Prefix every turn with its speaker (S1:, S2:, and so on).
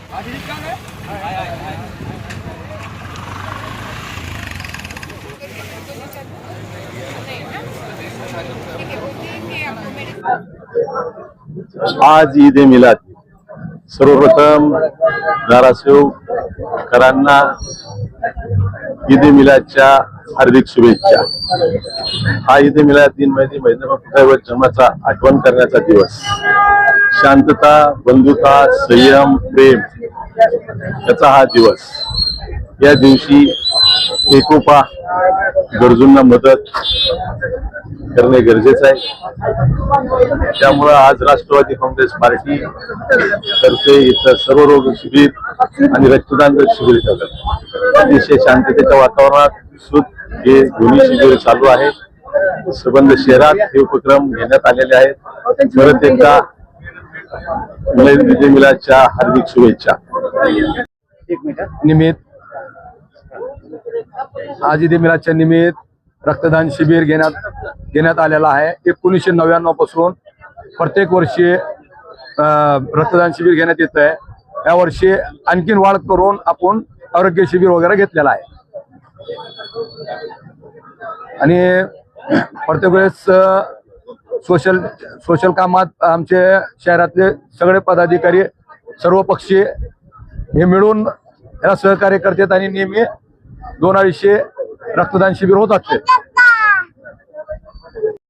S1: आज ईद ए मिलाद. सर्वप्रथम धाराशिवकरांना ईद ए मिलादच्या हार्दिक शुभेच्छा. हा ईद ए मिलाद दिन म्हणजे मैदानावर जन्माचा आठवण करण्याचा दिवस. शांतता, बंधुता, संयम, प्रेम याचा हा दिवस. या दिवशी एकोपा, गरजूंना मदत करणे गरजेचं आहे. त्यामुळे आज राष्ट्रवादी काँग्रेस पार्टी तर्फे इथं सर्व रोग शिबिर आणि रक्तदान शिबिर ठेवलं. अतिशय शांततेच्या वातावरणात हे दोन्ही शिबिर चालू आहे. संबंध शहरात हे उपक्रम घेण्यात आलेले आहेत. परत एकदा ईद ए मिलादच्या हार्दिक शुभेच्छा.
S2: निमित्त आज ईद ए मिलादच्या निमित्त रक्तदान शिबिर घेण्यात आलेला आहे. 1999 पासून प्रत्येक वर्षी रक्तदान शिबिर घेण्यात येत आहे. या वर्षी आणखीन वाढ करून आपण आरोग्य शिबिर वगैरे घेतलेला आहे. आणि प्रत्येक वेळेस सोशल कामात आमचे शहरातले सगळे पदाधिकारी सर्व पक्षी हे मिळून याला सहकार्य करतात आणि नेहमी 2-250 रक्तदान शिबिर होत असते.